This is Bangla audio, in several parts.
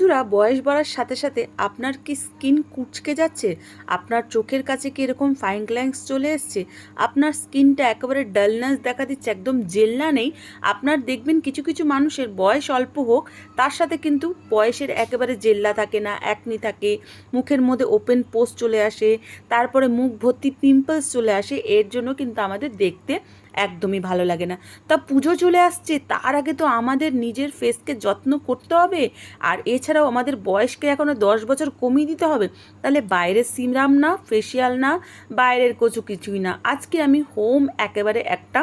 বন্ধুরা, বয়স বাড়ার সাথে সাথে আপনার কি স্কিন কুঁচকে যাচ্ছে? আপনার চোখের কাছে কি এরকম ফাইন লাইন্স চলে এসছে? আপনার স্কিনটা একেবারে ডালনেস দেখা দিচ্ছে, একদম জেল্লা নেই? আপনার দেখবেন কিছু কিছু মানুষের বয়স অল্প হোক, তার সাথে কিন্তু বয়সের একেবারে জেল্লা থাকে না, অ্যাকনি থাকে, মুখের মধ্যে ওপেন পোস চলে আসে, তারপরে মুখ ভর্তি পিম্পলস চলে আসে। এর জন্য কিন্তু আমাদের দেখতে একদমই ভালো লাগে না। তা পুজো চলে আসছে, তার আগে তো আমাদের নিজের ফেসকে যত্ন করতে হবে। আর এছাড়াও আমাদের বয়সকে এখনও 10 বছর কমিয়ে দিতে হবে। তাহলে বাইরের সিরাম না, ফেসিয়াল না, বাইরের কিছুই না। আজকে আমি হোম একেবারে একটা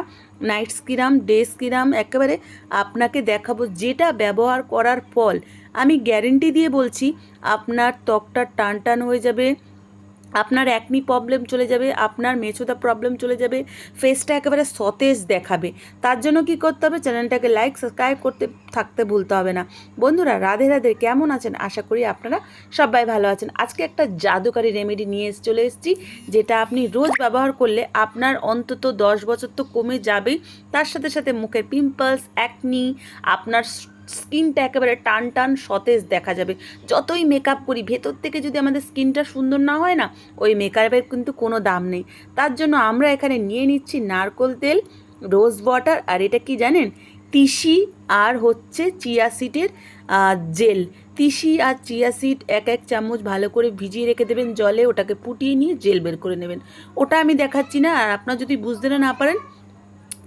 নাইট সিরাম, ডে সিরাম একেবারে আপনাকে দেখাবো, যেটা ব্যবহার করার ফল আমি গ্যারেন্টি দিয়ে বলছি, আপনার ত্বকটা টান টান হয়ে যাবে, আপনার অ্যাকনি প্রবলেম চলে যাবে, আপনার মেছোদা প্রবলেম চলে যাবে, ফেসটা একেবারে সতেজ দেখাবে। তার জন্য কি করতে হবে? চ্যানেলটাকে লাইক সাবস্ক্রাইব করতে থাকতে ভুলতে হবে না। বন্ধুরা, রাধে রাধে, কেমন আছেন? আশা করি আপনারা সবাই ভালো আছেন। আজকে একটা জাদুকারি রেমেডি নিয়ে চলে এসেছি, যেটা আপনি রোজ ব্যবহার করলে আপনার অন্তত 10 বছর তো কমে যাবেই। তার সাথে সাথে মুখের পিম্পলস, অ্যাকনি, আপনার স্কিনটা একেবারে টান টান সতেজ দেখা যাবে। যতই মেকআপ করি, ভেতর থেকে যদি আমাদের স্কিনটা সুন্দর না হয় না, ওই মেকআপের কিন্তু কোনো দাম নেই। তার জন্য আমরা এখানে নিয়ে নিচ্ছি নারকেল তেল, রোজ ওয়াটার, আর এটা কি জানেন? তিসি আর হচ্ছে চিয়া সিডের জেল। তিসি আর চিয়া সিড এক এক চামচ ভালো করে ভিজিয়ে রেখে দেবেন জলে, ওটাকে ফুটিয়ে নিয়ে জেল বের করে নেবেন। ওটা আমি দেখাচ্ছি না, আর আপনার যদি বুঝতে না পারেন,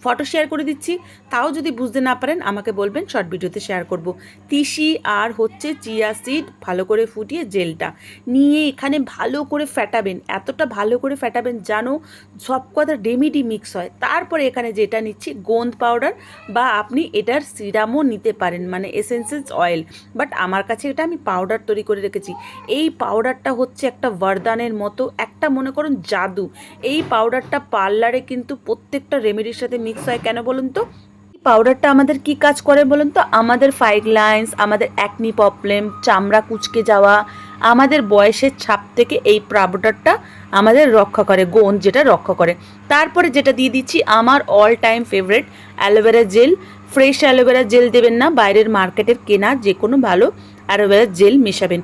ফটো শেয়ার করে দিচ্ছি, তাও যদি বুঝতে না পারেন আমাকে বলবেন, শর্ট ভিডিওতে শেয়ার করব। তিসি আর হচ্ছে চিয়া সিড ভালো করে ফুটিয়ে জেলটা নিয়ে এখানে ভালো করে ফ্যাটাবেন, এতটা ভালো করে ফ্যাটাবেন যেন সব কথা রেমেডি মিক্স হয়। তারপরে এখানে যেটা নিচ্ছি গোঁদ পাউডার, বা আপনি এটার সিরামও নিতে পারেন, মানে এসেন্সিয়াল অয়েল। বাট আমার কাছে এটা আমি পাউডার তৈরি করে রেখেছি। এই পাউডারটা হচ্ছে একটা বরদানের মতো, একটা মনে করুন জাদু। এই পাউডারটা পার্লারে কিন্তু প্রত্যেকটা রেমেডির সাথে মিক্স হয়। কেন বলুন তো? পাউডারটা আমাদের কি কাজ করে বলুন তো? আমাদের ফাইন লাইন্স, আমাদের অ্যাকনি প্রবলেম, চামড়া কুঁচকে যাওয়া, আমাদের বয়সের ছাপ থেকে এই পাউডারটা আমাদের রক্ষা করে, গোঁদ যেটা রক্ষা করে। তারপরে যেটা দিয়ে দিচ্ছি আমার all time favourite aloe vera gel. Fresh aloe vera gel দেবেন না, বাইরের মার্কেটের কেনা যে কোনো ভালো অ্যালোভেরা জেল মেশাবেন,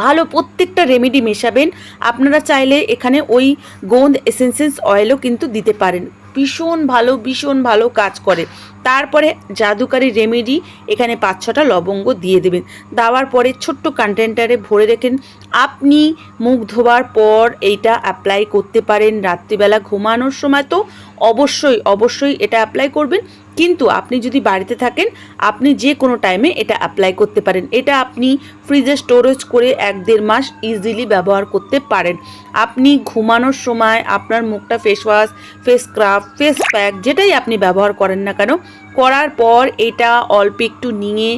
ভালো প্রত্যেকটা রেমেডি মেশাবেন। আপনারা চাইলে এখানে ওই গোঁদ এসেন্সিয়াল অয়েলও কিন্তু দিতে পারেন, ভীষণ ভালো কাজ করে। তারপরে জাদুকারি রেমেডি এখানে 5-6টা লবঙ্গ দিয়ে দেবেন। দেওয়ার পরে ছোট্ট কন্টেনারে ভরে রেখেন। আপনি মুখ ধোবার পর এইটা অ্যাপ্লাই করতে পারেন। রাত্রিবেলা ঘুমানোর সময় তো অবশ্যই এটা অ্যাপ্লাই করবেন। কিন্তু আপনি যদি বাড়িতে থাকেন, আপনি যে কোনো টাইমে এটা অ্যাপ্লাই করতে পারেন। এটা আপনি ফ্রিজে স্টোরেজ করে 1-1.5 মাস ইজিলি ব্যবহার করতে পারেন। আপনি ঘুমানোর সময় আপনার মুখটা face wash, face scrub, face pack যেটাই আপনি ব্যবহার করেন না কেন, করার পর এটা অল্প একটু নিয়ে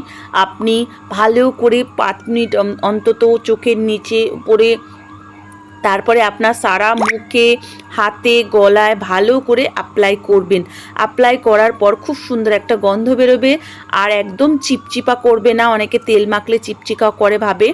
আপনি ভালো করে 5 মিনিট অন্তত চোখের নিচে উপরে, তারপরে আপনার সারা মুখে, হাতে, গলায় ভালো করে অ্যাপ্লাই করবেন। অ্যাপ্লাই করার পর খুব সুন্দর একটা গন্ধ বেরোবে, আর একদম চিপচিপা করবে না। অনেকে তেল মাখলে চিপচিপা করে ভাবে,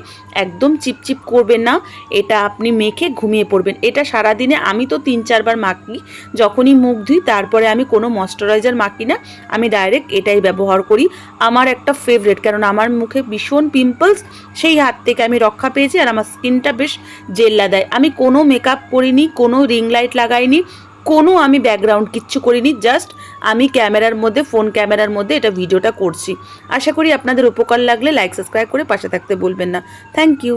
একদম চিপচিপ করবে না। এটা আপনি মেখে ঘুমিয়ে পড়বেন। এটা সারাদিনে আমি তো 3-4 বার মাখি যখনই মুখ ধুই। তারপরে আমি কোনো ময়শ্চারাইজার মাখি না, আমি ডাইরেক্ট এটাই ব্যবহার করি। আমার একটা ফেভারিট, কারণ আমার মুখে ভীষণ পিম্পলস, সেই হাত থেকে আমি রক্ষা পেয়েছি, আর আমার স্কিনটা বেশ জেল্লা দেয়। আমি কোনো মেকআপ করিনি, কোনো রিং লাইট লাগাইনি, কোনো আমি ব্যাকগ্রাউন্ড কিচ্ছু করিনি, জাস্ট আমি ফোন ক্যামেরার মধ্যে এটা ভিডিওটা করছি। আশা করি আপনাদের উপকার লাগলে লাইক সাবস্ক্রাইব করে পাশে থাকতে বলবেন না। Thank you.